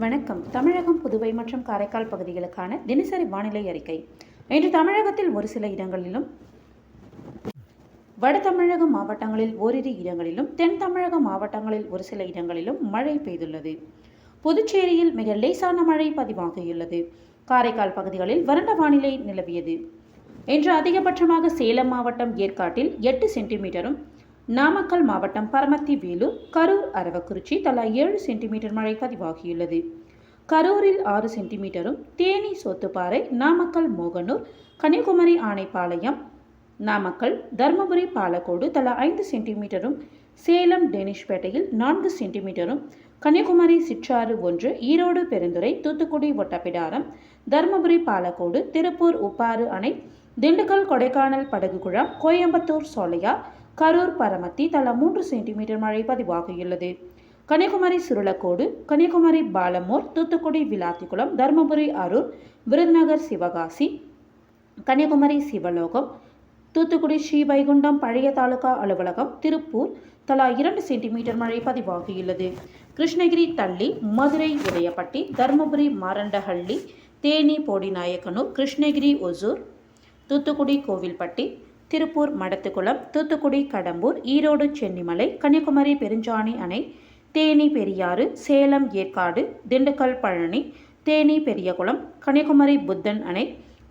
வணக்கம். தமிழகம், புதுவை மற்றும் காரைக்கால் பகுதிகளுக்கான தினசரி வானிலை அறிக்கை. இன்று தமிழகத்தில் ஒரு சில இடங்களிலும், வட தமிழக மாவட்டங்களில் ஓரிரு இடங்களிலும், தென் தமிழக மாவட்டங்களில் ஒரு சில இடங்களிலும் மழை பெய்துள்ளது. புதுச்சேரியில் மிக லேசான மழை பதிவாகியுள்ளது. காரைக்கால் பகுதிகளில் வறண்ட வானிலை நிலவியது. இன்று அதிகபட்சமாக சேலம் மாவட்டம் ஏற்காட்டில் 8 சென்டிமீட்டரும், நாமக்கல் மாவட்டம் பரமத்தி வேலூர், கரூர், அரவக்குறிச்சி தலா 7 சென்டிமீட்டர் மழை பதிவாகியுள்ளது. கரூரில் 6 சென்டிமீட்டரும், தேனி, சோத்துப்பாறை, நாமக்கல், மோகனூர், கன்னியாகுமரி, ஆனைப்பாளையம், நாமக்கல், தர்மபுரி, பாலக்கோடு தலா 5 சென்டிமீட்டரும், சேலம், டேனிஷ்பேட்டையில் 4 சென்டிமீட்டரும், கன்னியாகுமரி, சிற்றாறு 1, ஈரோடு, பெருந்துறை, தூத்துக்குடி, ஒட்டப்பிடாரம், தர்மபுரி, பாலக்கோடு, திருப்பூர், உப்பாறு அணை, திண்டுக்கல், கொடைக்கானல், படகு குழாம், கோயம்புத்தூர், சோலையார், கரூர், பரமத்தி தலா 3 சென்டிமீட்டர் மழை பதிவாகியுள்ளது. கன்னியாகுமரி, சுருளக்கோடு, கன்னியாகுமரி, பாலமூர், தூத்துக்குடி, விளாத்திக்குளம், தர்மபுரி, அரூர், விருதுநகர், சிவகாசி, கன்னியாகுமரி, சிவலோகம், தூத்துக்குடி, ஸ்ரீவைகுண்டம், பழைய தாலுகா அலுவலகம், திருப்பூர் தலா 2 சென்டிமீட்டர் மழை பதிவாகியுள்ளது. கிருஷ்ணகிரி, தள்ளி, மதுரை, உதயப்பட்டி, தர்மபுரி, மாரண்டஹள்ளி, தேனி, போடிநாயக்கனூர், கிருஷ்ணகிரி, ஒசூர், தூத்துக்குடி, கோவில்பட்டி, திருப்பூர், மடத்துக்குளம், தூத்துக்குடி, கடம்பூர், ஈரோடு, சென்னிமலை, கன்னியாகுமரி, பெருஞ்சாணி அணை, தேனி, பெரியாறு, சேலம், ஏற்காடு, திண்டுக்கல், பழனி, தேனி, பெரியகுளம், கன்னியாகுமரி, புத்தன் அணை,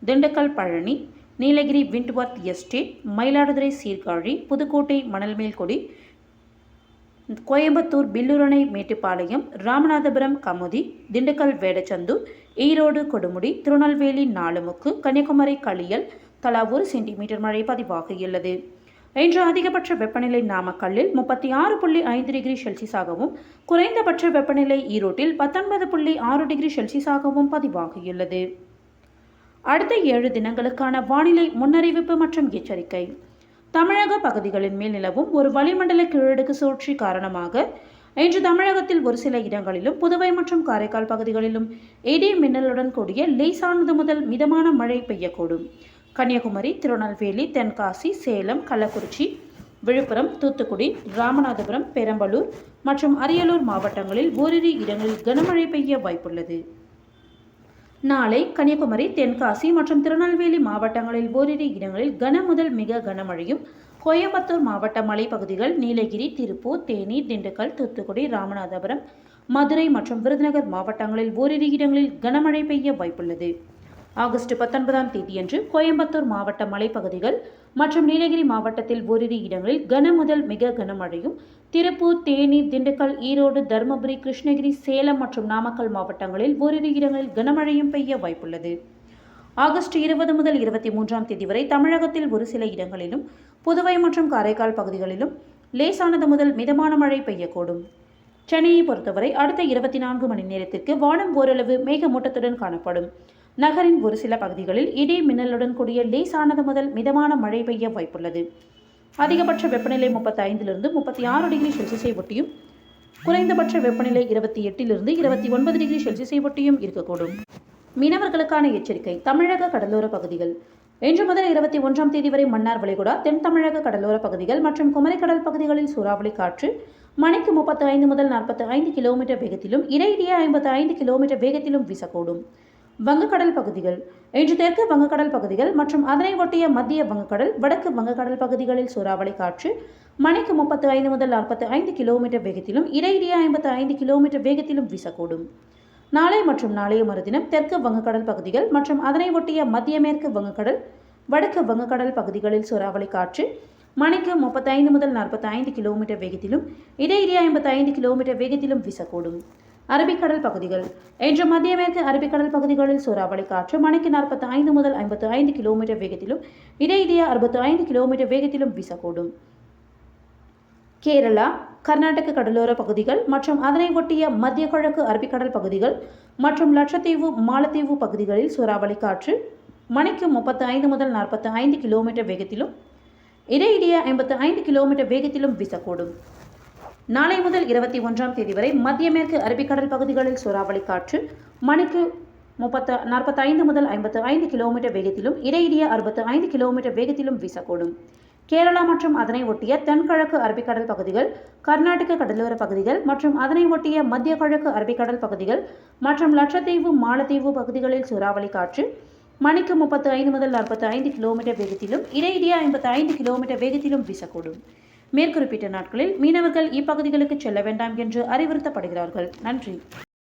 திண்டுக்கல், பழனி, நீலகிரி, விண்ட்வர்த் எஸ்டேட், மயிலாடுதுறை, சீர்காழி, புதுக்கோட்டை, மணல்மேல்குடி, கோயம்புத்தூர், பில்லூரணை, மேட்டுப்பாளையம், ராமநாதபுரம், கமுதி, திண்டுக்கல், வேடச்சந்தூர், ஈரோடு, கொடுமுடி, திருநெல்வேலி, நாலுமுக்கு, கன்னியாகுமரி, களியல் தலா 1 சென்டிமீட்டர் மழை பதிவாகியுள்ளது. இன்று அதிகபட்ச வெப்பநிலை நாமக்கல்லில் 36.5 டிகிரி செல்சியஸாகவும், குறைந்தபட்ச வெப்பநிலை ஈரோட்டில் 19.6 டிகிரி செல்சியஸாகவும் பதிவாகியுள்ளது. அடுத்த 7 தினங்களுக்கான வானிலை முன்னறிவிப்பு மற்றும் எச்சரிக்கை. தமிழக பகுதிகளின் மேல் நிலவும் ஒரு வளிமண்டல கீழடுக்கு சுழற்சி காரணமாக இன்று தமிழகத்தில் ஒரு சில இடங்களிலும், புதுவை மற்றும் காரைக்கால் பகுதிகளிலும் இடி மின்னலுடன் கூடிய லேசானது முதல் மிதமான மழை பெய்யக்கூடும். கன்னியாகுமரி, திருநெல்வேலி, தென்காசி, சேலம், கள்ளக்குறிச்சி, விழுப்புரம், தூத்துக்குடி, ராமநாதபுரம், பெரம்பலூர் மற்றும் அரியலூர் மாவட்டங்களில் ஓரிரு இடங்களில் கனமழை பெய்ய வாய்ப்புள்ளது. நாளை கன்னியாகுமரி, தென்காசி மற்றும் திருநெல்வேலி மாவட்டங்களில் ஓரிரு இடங்களில் கன முதல் மிக கனமழையும், கோயம்புத்தூர் மாவட்ட மலைப்பகுதிகள், நீலகிரி, திருப்பூர், தேனி, திண்டுக்கல், தூத்துக்குடி, ராமநாதபுரம், மதுரை மற்றும் விருதுநகர் மாவட்டங்களில் ஓரிரு இடங்களில் கனமழை பெய்ய வாய்ப்புள்ளது. ஆகஸ்ட் 19ஆம் தேதியன்று கோயம்புத்தூர் மாவட்ட மலைப்பகுதிகள் மற்றும் நீலகிரி மாவட்டத்தில் ஓரிரு இடங்களில் கன முதல் மிக கனமழையும், திருப்பூர், தேனி, திண்டுக்கல், ஈரோடு, தர்மபுரி, கிருஷ்ணகிரி, சேலம் மற்றும் நாமக்கல் மாவட்டங்களில் ஓரிரு இடங்களில் கனமழையும் பெய்ய வாய்ப்புள்ளது. ஆகஸ்ட் 20 முதல் 23ஆம் தேதி வரை தமிழகத்தில் ஒரு சில இடங்களிலும், புதுவை மற்றும் காரைக்கால் பகுதிகளிலும் லேசானது முதல் மிதமான மழை பெய்யக்கூடும். சென்னையை பொறுத்தவரை அடுத்த 24 மணி நேரத்திற்கு வானம் ஓரளவு மேகமூட்டத்துடன் காணப்படும். நகரின் ஒரு சில பகுதிகளில் இடி மின்னலுடன் கூடிய லேசானது முதல் மிதமான மழை பெய்ய வாய்ப்புள்ளது. அதிகபட்ச வெப்பநிலை 35 36 டிகிரி செல்சியஸை ஒட்டியும், குறைந்தபட்ச வெப்பநிலை 28 29 டிகிரி செல்சியஸை ஒட்டியும் இருக்கக்கூடும். மீனவர்களுக்கான எச்சரிக்கை. தமிழக கடலோர பகுதிகள். இன்று முதல் 21ஆம் தேதி வரை மன்னார் வளைகுடா, தென் தமிழக கடலோர பகுதிகள் மற்றும் குமரிக்கடல் பகுதிகளில் சூறாவளி காற்று மணிக்கு 35 முதல் 45 கிலோமீட்டர் வேகத்திலும், இடையிடையே 55 கிலோமீட்டர் வேகத்திலும் வீசக்கூடும். வங்கக்கடல் பகுதிகள். இன்று தெற்கு வங்கக்கடல் பகுதிகள் மற்றும் அதனை ஒட்டிய மத்திய வங்கக்கடல், வடக்கு வங்கக்கடல் பகுதிகளில் சூறாவளி காற்று மணிக்கு 35 முதல் 45 கிலோமீட்டர் வேகத்திலும், இடையிடையே 55 கிலோமீட்டர் வேகத்திலும் வீசக்கூடும். நாளை மற்றும் நாளைய மறுதினம் தெற்கு வங்கக்கடல் பகுதிகள் மற்றும் அதனை ஒட்டிய மத்திய மேற்கு வங்கக்கடல், வடக்கு வங்கக்கடல் பகுதிகளில் சூறாவளி காற்று மணிக்கு 35 முதல் 45 கிலோமீட்டர் வேகத்திலும், இடையிடையே 55 கிலோமீட்டர் வேகத்திலும் வீசக்கூடும். அரபிக்கடல் பகுதிகள். இன்று மத்திய மேற்கு அரபிக்கடல் பகுதிகளில் சூறாவளி காற்று மணிக்கு 45 முதல் 55 கிலோமீட்டர் வேகத்திலும், இடையிடையே 65 கிலோமீட்டர் வேகத்திலும் வீசக்கூடும். கேரளா, கர்நாடக கடலோர பகுதிகள் மற்றும் அதனை ஒட்டிய மத்திய கிழக்கு அரபிக்கடல் பகுதிகள் மற்றும் லட்சத்தீவு, மாலத்தீவு பகுதிகளில் சூறாவளி காற்று மணிக்கு 35 முதல் 45 கிலோமீட்டர் வேகத்திலும், இடையிடையே 55 கிலோமீட்டர் வேகத்திலும் வீசக்கூடும். நாளை முதல் 21ஆம் தேதி வரை மத்திய மேற்கு அரபிக்கடல் பகுதிகளில் சூறாவளி காற்று மணிக்கு 45 முதல் 55 கிலோமீட்டர் வேகத்திலும், இடையிடையே 65 கிலோமீட்டர் வேகத்திலும் வீசக்கூடும். கேரளா மற்றும் அதனை ஒட்டிய தென்கிழக்கு அரபிக்கடல் பகுதிகள், கர்நாடக கடலோர பகுதிகள் மற்றும் அதனை ஒட்டிய மத்திய கிழக்கு அரபிக்கடல் பகுதிகள் மற்றும் லட்சத்தீவு, மாலத்தீவு பகுதிகளில் சூறாவளி காற்று மணிக்கு 35 முதல் 45 கிலோமீட்டர் வேகத்திலும் இடையிடையே 55 கிலோமீட்டர் வேகத்திலும் வீசக்கூடும். மேற்குறிப்பிட்ட நாட்களில் மீனவர்கள் இப்பகுதிகளுக்கு செல்ல வேண்டாம் என்று அறிவுறுத்தப்படுகிறார்கள். நன்றி.